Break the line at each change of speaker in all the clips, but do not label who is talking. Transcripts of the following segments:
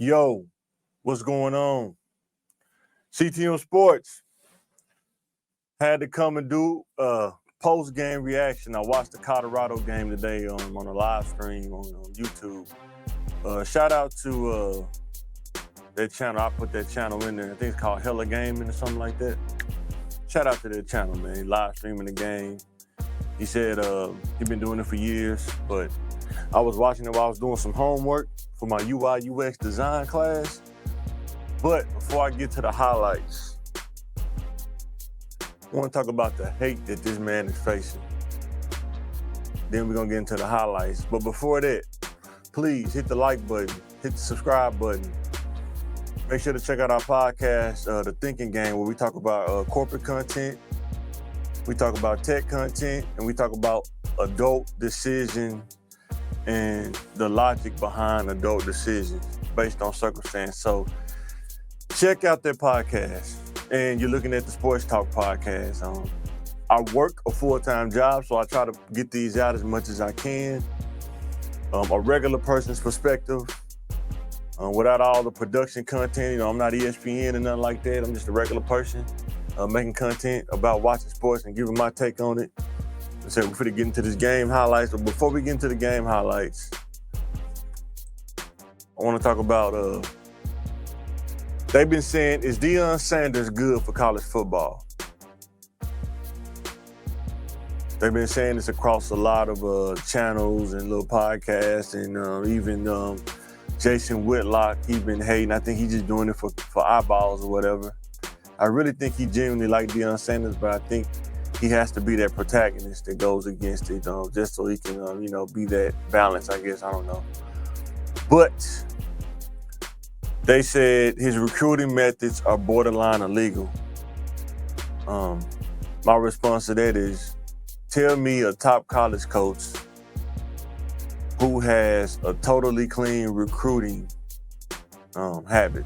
Yo, what's going on? CTM Sports had to come and do a post-game reaction. I watched the Colorado game today on a live stream on YouTube. Shout out to that channel. I put that channel in there. I think it's called Hella Gaming or something like that. Shout out to that channel, man. Live streaming the game. He said he's been doing it for years, but I was watching it while I was doing some homework for my UI UX design class. But before I get to the highlights, I want to talk about the hate that this man is facing. Then we're going to get into the highlights. But before that, please hit the like button, hit the subscribe button. Make sure to check out our podcast, The Thinking Game, where we talk about corporate content, we talk about tech content, and we talk about adult decision and the logic behind adult decisions based on circumstance. So check out that podcast. And you're looking at the Sports Talk podcast. I work a full-time job, so I try to get these out as much as I can. A regular person's perspective, without all the production content. I'm not ESPN and nothing like that. I'm just a regular person making content about watching sports and giving my take on it. So we're going to get into this game highlights. But before we get into the game highlights, I want to talk about they've been saying, is Deion Sanders good for college football? They've been saying this across a lot of channels and little podcasts, and even Jason Whitlock, he's been hating. I think he's just doing it for eyeballs or whatever. I really think he genuinely likes Deion Sanders, but I think he has to be that protagonist that goes against it, just so he can, be that balance, I guess. I don't know. But they said his recruiting methods are borderline illegal. My response to that is, tell me a top college coach who has a totally clean recruiting habit.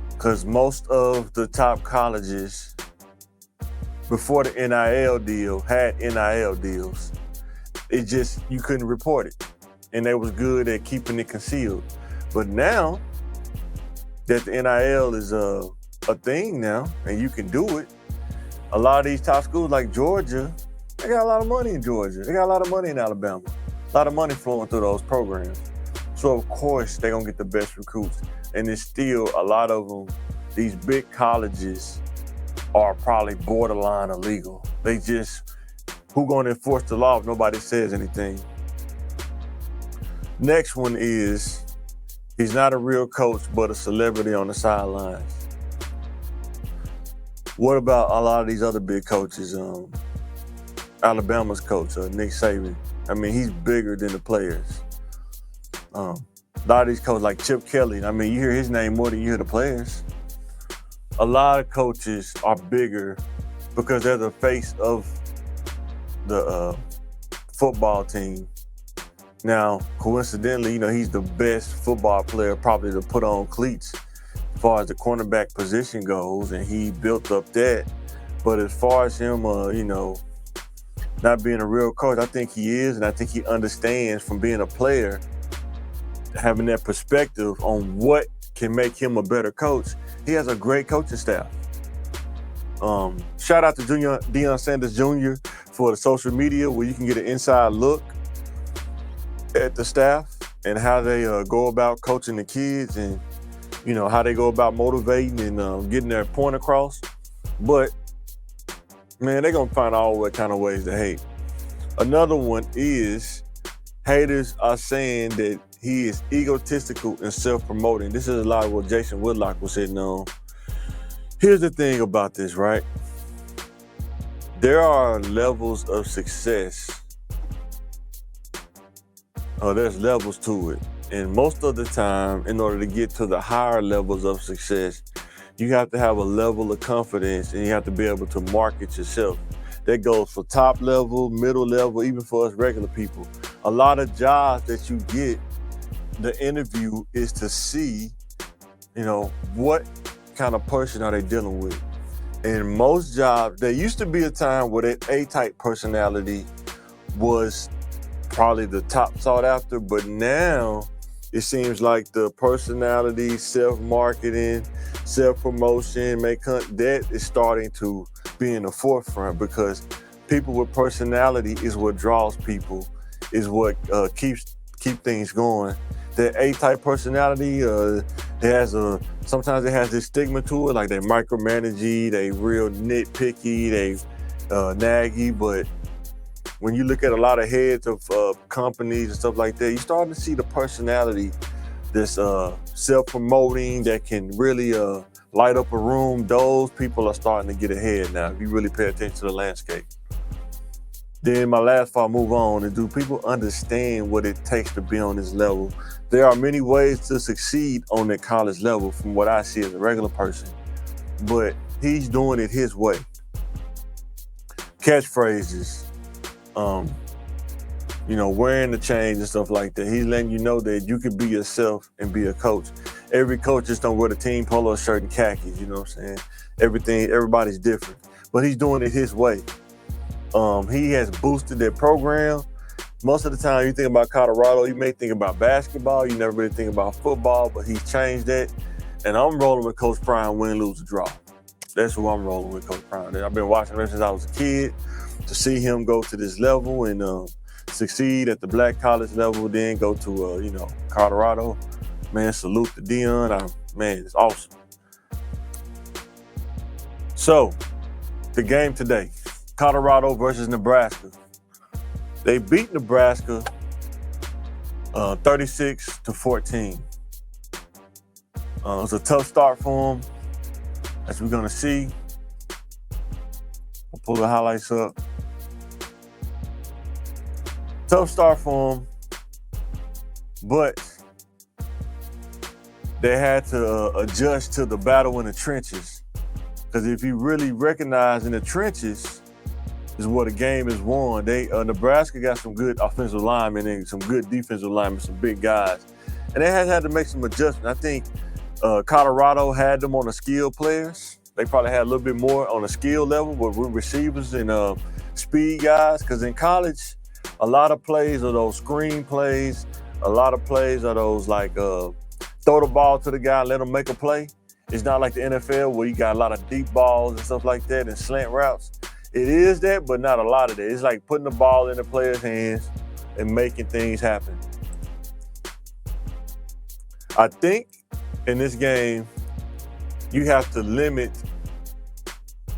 Because most of the top colleges before the NIL deal had NIL deals. It just, you couldn't report it. And they was good at keeping it concealed. But now that the NIL is a thing now, and you can do it, a lot of these top schools like Georgia, they got a lot of money in Georgia. They got a lot of money in Alabama. A lot of money flowing through those programs. So of course they're gonna get the best recruits. And it's still a lot of them, these big colleges are probably borderline illegal. They just, who gonna enforce the law if nobody says anything? Next one is, he's not a real coach, but a celebrity on the sidelines. What about a lot of these other big coaches? Alabama's coach, Nick Saban. I mean, he's bigger than the players. A lot of these coaches like Chip Kelly, I mean, you hear his name more than you hear the players. A lot of coaches are bigger because they're the face of the football team. Now, coincidentally, he's the best football player probably to put on cleats as far as the cornerback position goes, and he built up that. But as far as him, not being a real coach, I think he is, and I think he understands from being a player, having that perspective on what can make him a better coach. He has a great coaching staff. Shout out to Deion Sanders Jr. for the social media, where you can get an inside look at the staff and how they go about coaching the kids, and how they go about motivating and getting their point across. But man, they're gonna find all kind of ways to hate. Another one is, haters are saying that he is egotistical and self-promoting. This is a lot of what Jason Whitlock was hitting on. Here's the thing about this, right? There are levels of success. There's levels to it. And most of the time, in order to get to the higher levels of success, you have to have a level of confidence, and you have to be able to market yourself. That goes for top level, middle level, even for us regular people. A lot of jobs that you get, the interview is to see, what kind of person are they dealing with. And most jobs, there used to be a time where that A-type personality was probably the top sought after, but now it seems like the personality, self-marketing, self-promotion, that is starting to be in the forefront, because people with personality is what draws people, is what keep things going. That A-type personality, sometimes it has this stigma to it, like they micromanagey, they real nitpicky, they naggy. But when you look at a lot of heads of companies and stuff like that, you're starting to see the personality that's self-promoting, that can really light up a room. Those people are starting to get ahead now, if you really pay attention to the landscape. Then my last thought, move on, is do people understand what it takes to be on this level? There are many ways to succeed on that college level from what I see as a regular person, but he's doing it his way. Catchphrases, wearing the chains and stuff like that. He's letting you know that you can be yourself and be a coach. Every coach just don't wear the team polo shirt and khakis, you know what I'm saying? Everybody's different, but he's doing it his way. He has boosted their program. Most of the time you think about Colorado, you may think about basketball, you never really think about football, but he's changed that. And I'm rolling with Coach Prime, win, lose, or draw. That's who I'm rolling with, Coach Prime. I've been watching him since I was a kid. To see him go to this level and succeed at the black college level, then go to Colorado, man, salute to Deion. Man, it's awesome. So, the game today, Colorado versus Nebraska. They beat Nebraska 36-14. It was a tough start for them, as we're gonna see. I'll pull the highlights up. Tough start for them, but they had to adjust to the battle in the trenches. Because if you really recognize in the trenches is where the game is won. Nebraska got some good offensive linemen and some good defensive linemen, some big guys. And they had to make some adjustments. I think Colorado had them on the skill players. They probably had a little bit more on a skill level, but with receivers and speed guys. Because in college, a lot of plays are those screen plays. A lot of plays are those like throw the ball to the guy and let him make a play. It's not like the NFL where you got a lot of deep balls and stuff like that and slant routes. It is that, but not a lot of that. It's like putting the ball in the player's hands and making things happen. I think in this game, you have to limit.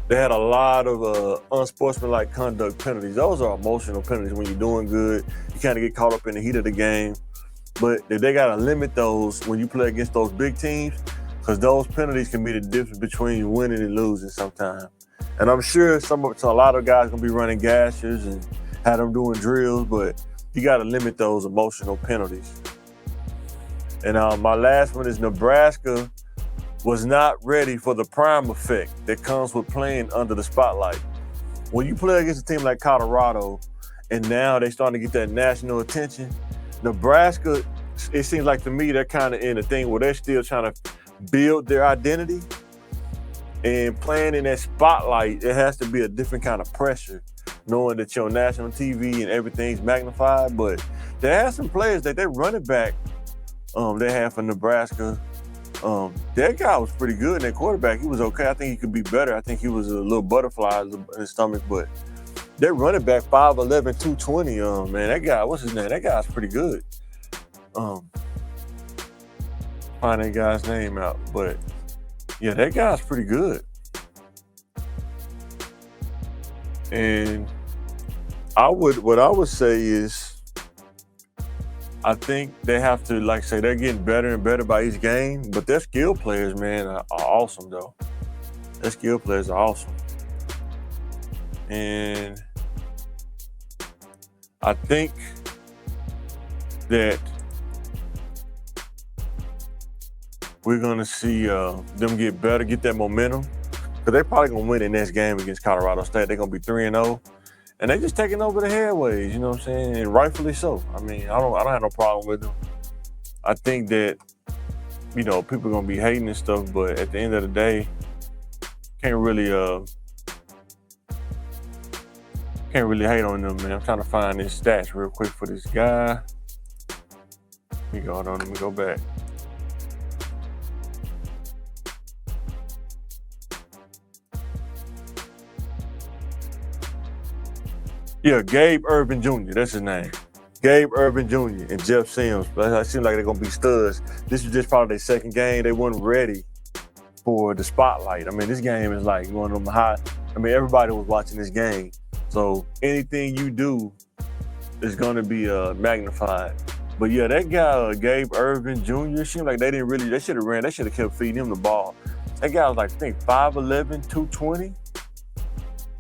They had a lot of unsportsmanlike conduct penalties. Those are emotional penalties. When you're doing good, you kind of get caught up in the heat of the game. But they got to limit those when you play against those big teams, because those penalties can be the difference between winning and losing sometimes. And I'm sure a lot of guys gonna be running gashes and have them doing drills, but you got to limit those emotional penalties. And my last one is Nebraska was not ready for the prime effect that comes with playing under the spotlight. When you play against a team like Colorado, and now they starting to get that national attention, Nebraska, it seems like to me they're kind of in a thing where they're still trying to build their identity. And playing in that spotlight, it has to be a different kind of pressure, knowing that you're on national TV and everything's magnified. But they have some players that they're running back they have for Nebraska. That guy was pretty good, and that quarterback, he was okay. I think he could be better. I think he was a little butterfly in his stomach, but their running back, 5'11", 220, man, that guy, what's his name? That guy's pretty good. Find that guy's name out, but yeah, that guy's pretty good. And what I would say is, I think they have to, like I say, they're getting better and better by each game, but their skill players, man, are awesome, though. Their skill players are awesome. And I think that we're going to see them get better, get that momentum, because they're probably going to win the next game against Colorado State. They're going to be 3-0. And they just taking over the headways, you know what I'm saying? And rightfully so. I mean, I don't have no problem with them. I think that, people are gonna be hating and stuff, but at the end of the day, can't really hate on them, man. I'm trying to find this stats real quick for this guy. Hold on, let me go back. Yeah, Gabe Urban Jr., that's his name. Gabe Urban Jr. and Jeff Sims. It seems like they're going to be studs. This is just probably their second game. They weren't ready for the spotlight. I mean, this game is like one of them high. I mean, everybody was watching this game. So anything you do is going to be magnified. But yeah, that guy, Gabe Urban Jr., seemed like they should have kept feeding him the ball. That guy was like, I think 5'11", 220,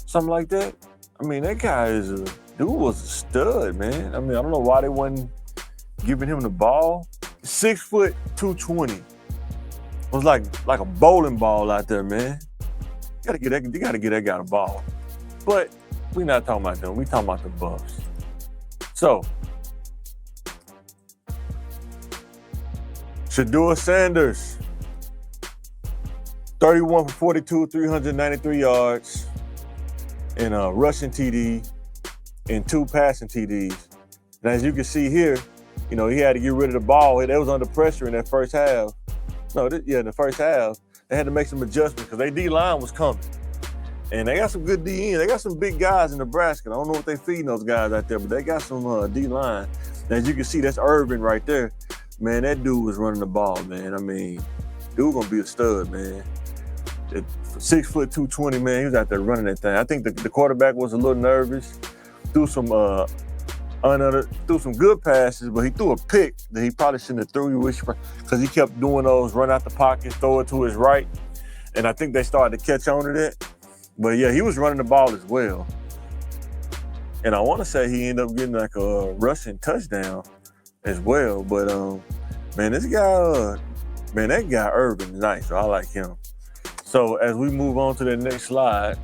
something like that. I mean, that guy dude was a stud, man. I mean, I don't know why they wasn't giving him the ball. 6 foot 220. It was like a bowling ball out there, man. You gotta get that guy the ball. But we're not talking about them. We talking about the Buffs. So, Deion Sanders, 31 for 42, 393 yards, and a rushing TD, and 2 passing TDs. And as you can see here, he had to get rid of the ball. They was under pressure in that first half. In the first half, they had to make some adjustments because their D-line was coming. And they got some good D-ends. They got some big guys in Nebraska. I don't know what they feeding those guys out there, but they got some D-line. And as you can see, that's Urban right there. Man, that dude was running the ball, man. I mean, dude gonna be a stud, man. 6 foot 220, man. He was out there running that thing. I think the quarterback was a little nervous. Threw some good passes, but he threw a pick that he probably shouldn't have threw, because he kept doing those run out the pocket, throw it to his right. And I think they started to catch on to that. But yeah, he was running the ball as well. And I want to say he ended up getting like a rushing touchdown as well. But man, that guy Urban is nice. So I like him. So as we move on to the next slide,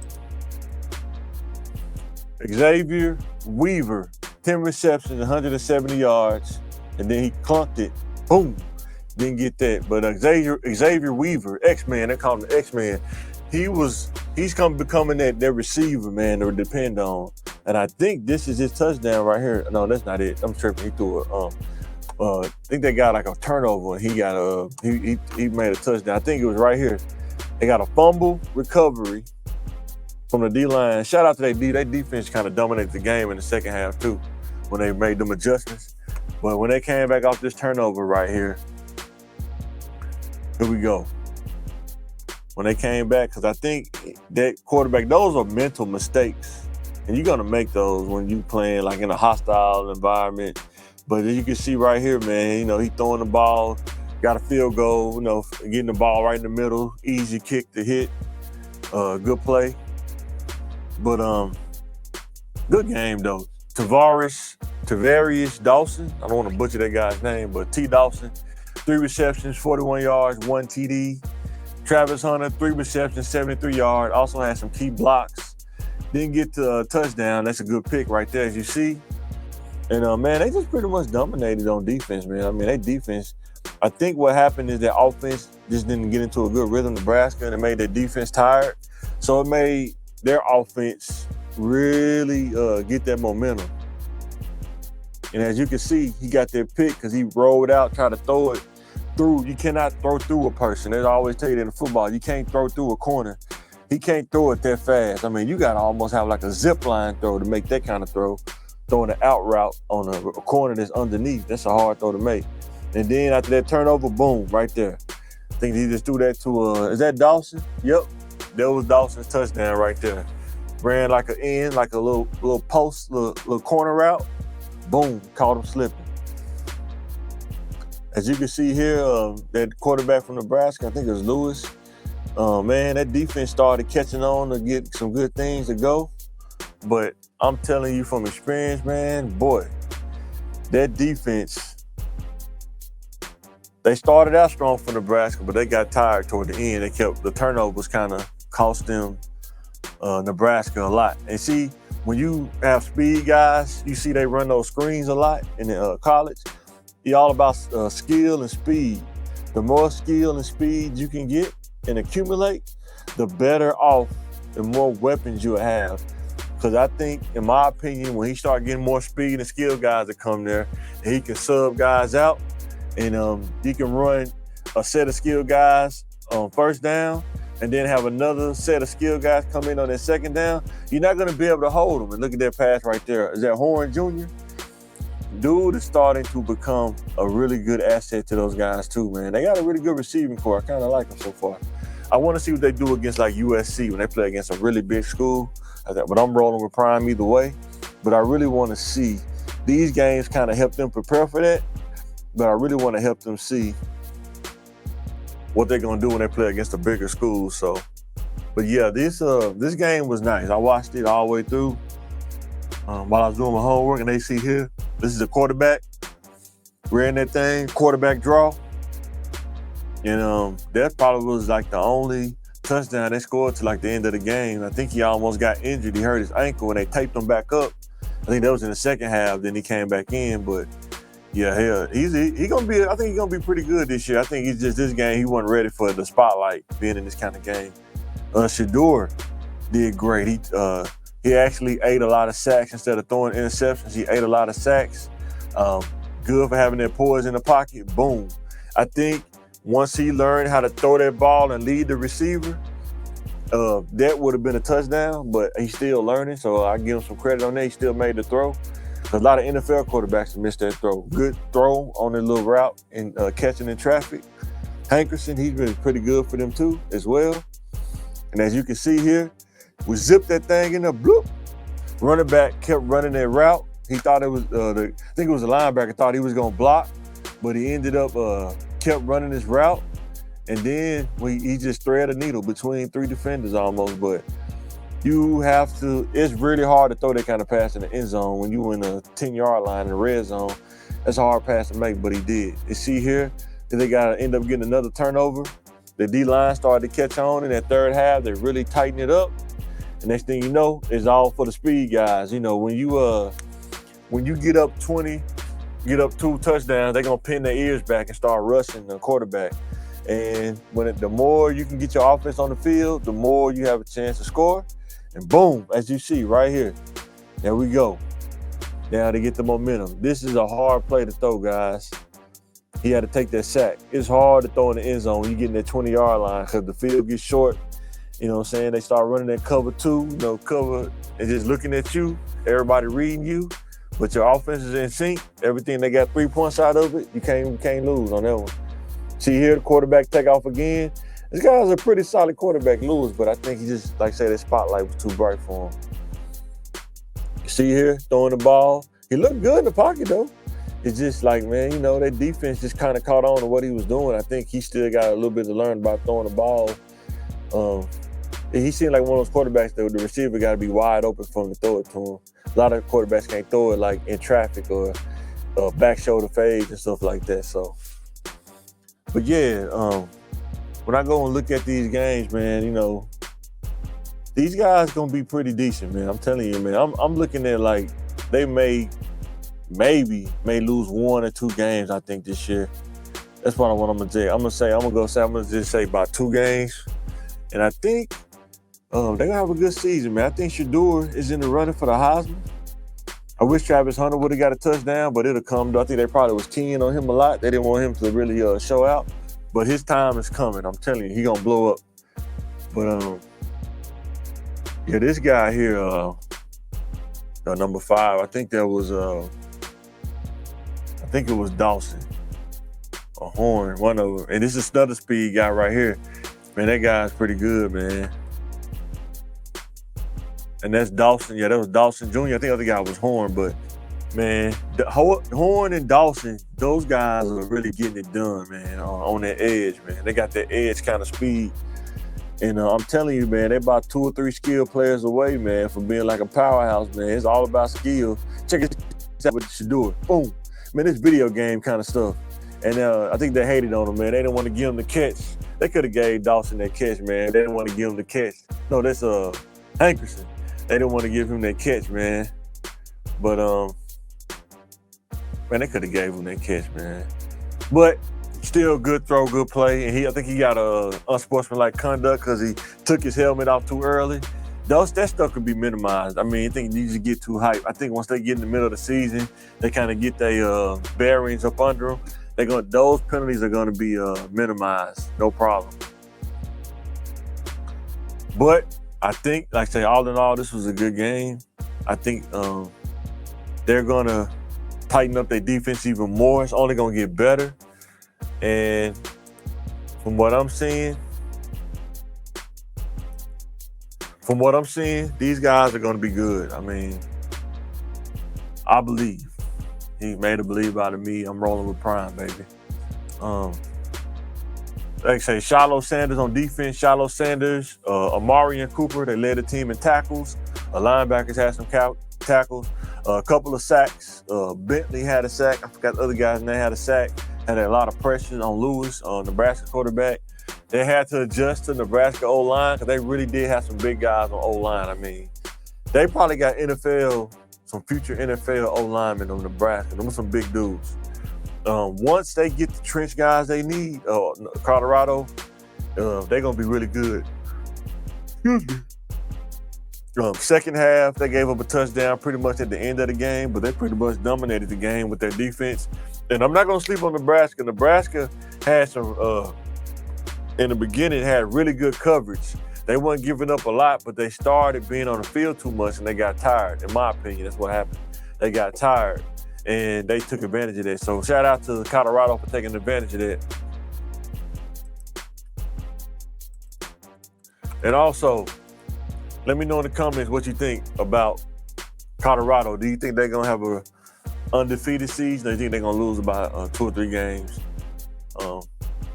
Xavier Weaver, 10 receptions, 170 yards, and then he clunked it. Boom. Didn't get that. But Xavier Weaver, X-Man, they call him the X-Man. He's becoming that receiver, man, to depend on. And I think this is his touchdown right here. No, that's not it. I'm tripping. He threw I think they got like a turnover, and he made a touchdown. I think it was right here. They got a fumble recovery from the D-line. Shout out to their defense kind of dominated the game in the second half too, when they made them adjustments. But when they came back off this turnover right here we go. When they came back, because I think that quarterback, those are mental mistakes. And you're going to make those when you playing like in a hostile environment. But as you can see right here, man, he throwing the ball, got a field goal, getting the ball right in the middle, easy kick to hit, good play. But good game though. Tavarius Dawson, I don't want to butcher that guy's name, but T. Dawson, 3 receptions, 41 yards, 1 TD. Travis Hunter, 3 receptions, 73 yards, also had some key blocks. Didn't get to a touchdown. That's a good pick right there, as you see. And man, they just pretty much dominated on defense, man. I mean, their defense, I think what happened is their offense just didn't get into a good rhythm, Nebraska, and it made their defense tired. So it made their offense really get that momentum. And as you can see, he got that pick because he rolled out, tried to throw it through. You cannot throw through a person. They always tell you that in football, you can't throw through a corner. He can't throw it that fast. I mean, you got to almost have like a zip line throw to make that kind of throw. Throwing an out route on a corner that's underneath, that's a hard throw to make. And then after that turnover, boom, right there. I think he just threw that to, is that Dawson? Yep, that was Dawson's touchdown right there. Ran like an end, like a little post, little corner route. Boom, caught him slipping. As you can see here, that quarterback from Nebraska, I think it was Lewis. Man, that defense started catching on to get some good things to go. But I'm telling you from experience, man, boy, that defense, they started out strong for Nebraska, but they got tired toward the end. The turnovers kind of cost them Nebraska a lot. And see, when you have speed guys, you see they run those screens a lot in the college. It's all about skill and speed. The more skill and speed you can get and accumulate, the better off and more weapons you'll have. Because I think, in my opinion, when he start getting more speed and skill guys that come there, and he can sub guys out, and you can run a set of skilled guys on first down, and then have another set of skilled guys come in on that second down, you're not going to be able to hold them. And look at that pass right there. Is that Horn Jr.? Dude is starting to become a really good asset to those guys too, man. They got a really good receiving core. I kind of like them so far. I want to see what they do against like USC when they play against a really big school. But I'm rolling with Prime either way. But I really want to see these games kind of help them prepare for that. But I really want to help them see what they're gonna do when they play against a bigger school. So, but yeah, this game was nice. I watched it all the way through while I was doing my homework, and they see here, this is a quarterback. Ran that thing, quarterback draw. And that probably was like the only touchdown they scored to like the end of the game. I think he almost got injured. He hurt his ankle and they taped him back up. I think that was in the second half, then he came back in, but yeah, he gonna be. I think he's gonna be pretty good this year. I think he's just this game. He wasn't ready for the spotlight, being in this kind of game. Shedeur did great. He actually ate a lot of sacks instead of throwing interceptions. He ate a lot of sacks. Good for having that poise in the pocket. Boom. I think once he learned how to throw that ball and lead the receiver, that would have been a touchdown. But he's still learning, so I give him some credit on that. He still made the throw. A lot of NFL quarterbacks have missed that throw. Good throw on their little route and catching in traffic. Hankerson, he's been pretty good for them too as well. And as you can see here, we zipped that thing in there, bloop. Running back kept running that route. He thought it was, I think it was a linebacker, thought he was gonna block, but he ended up, kept running his route. And then he just threaded a needle between three defenders almost, but you have to, it's really hard to throw that kind of pass in the end zone when you're in a 10-yard line in the red zone. That's a hard pass to make, but he did. You see here that they got to end up getting another turnover. The D-line started to catch on in that third half. They really tightened it up. And next thing you know, it's all for the speed guys. You know, when you get up 20, get up 2 touchdowns, they're going to pin their ears back and start rushing the quarterback. And the more you can get your offense on the field, the more you have a chance to score. And boom, as you see right here, there we go. Now to get the momentum. This is a hard play to throw, guys. He had to take that sack. It's hard to throw in the end zone when you get in that 20-yard line because the field gets short. You know what I'm saying? They start running that cover 2, cover and just looking at you, everybody reading you, but your offense is in sync. Everything, they got 3 points out of it. You can't lose on that one. See here, the quarterback take off again. This guy's a pretty solid quarterback, Lewis, but I think he just, like I say, that spotlight was too bright for him. You see here, throwing the ball. He looked good in the pocket, though. It's just like, man, that defense just kind of caught on to what he was doing. I think he still got a little bit to learn about throwing the ball. He seemed like one of those quarterbacks that the receiver got to be wide open for him to throw it to him. A lot of quarterbacks can't throw it like in traffic or back shoulder fades and stuff like that. So, but yeah, when I go and look at these games, man, these guys gonna be pretty decent, man. I'm telling you, man. I'm looking at like they may lose 1 or 2 games, I think, this year. That's what I'm gonna say. I'm gonna just say about 2 games. And I think they're gonna have a good season, man. I think Shedeur is in the running for the Heisman. I wish Travis Hunter would have got a touchdown, but it'll come. I think they probably was keying on him a lot. They didn't want him to really show out. But his time is coming. I'm telling you, he gonna blow up. But yeah, this guy here, number 5. I think that was it was Dawson or Horn, one of them. And this is another speed guy right here. Man, that guy's pretty good, man. And that's Dawson. Yeah, that was Dawson Jr. I think the other guy was Horn, but man, Horn and Dawson, those guys are really getting it done, man, on that edge, man. They got that edge kind of speed. And I'm telling you, man, they're about 2 or 3 skilled players away, man, from being like a powerhouse, man. It's all about skill. Check it out with Shedeur. Boom. Man, this video game kind of stuff. And I think they hated on him, man. They didn't want to give him the catch. They could have gave Dawson that catch, man. They didn't want to give him the catch. No, that's Hankerson. They didn't want to give him that catch, man. But man, they could have gave him that catch, man. But still good throw, good play. And I think he got a unsportsmanlike conduct because he took his helmet off too early. That stuff could be minimized. I mean, I think he needs to get too hyped. I think once they get in the middle of the season, they kind of get their bearings up under them. those penalties are gonna be minimized, no problem. But I think, like I say, all in all, this was a good game. I think they're gonna tighten up their defense even more. It's only gonna get better. And from what I'm seeing, these guys are gonna be good. I mean, I believe. He made a believe out of me. I'm rolling with Prime, baby. Like I say, Shiloh Sanders on defense. Shiloh Sanders, Amari and Cooper, they led the team in tackles. Linebackers had some tackles. A couple of sacks. Bentley had a sack. I forgot the other guy's name had a sack. Had a lot of pressure on Lewis, Nebraska quarterback. They had to adjust to Nebraska O-line because they really did have some big guys on O-line. I mean, they probably got some future NFL O-linemen on Nebraska. Them were some big dudes. Once they get the trench guys they need, Colorado, they're going to be really good. Excuse me. Second half, they gave up a touchdown pretty much at the end of the game, but they pretty much dominated the game with their defense. And I'm not going to sleep on Nebraska. Nebraska had some, in the beginning, had really good coverage. They weren't giving up a lot, but they started being on the field too much and they got tired. In my opinion, that's what happened. They got tired and they took advantage of that. So shout out to Colorado for taking advantage of that. And also, let me know in the comments what you think about Colorado. Do you think they're going to have a undefeated season? Or do you think they're going to lose about 2 or 3 games?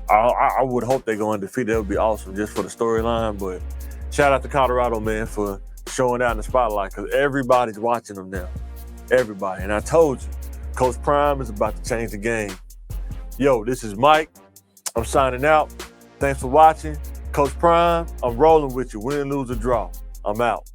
I would hope they go undefeated. That would be awesome just for the storyline. But shout out to Colorado, man, for showing out in the spotlight because everybody's watching them now. Everybody. And I told you, Coach Prime is about to change the game. Yo, this is Mike. I'm signing out. Thanks for watching. Coach Prime, I'm rolling with you. Win, lose, or draw. I'm out.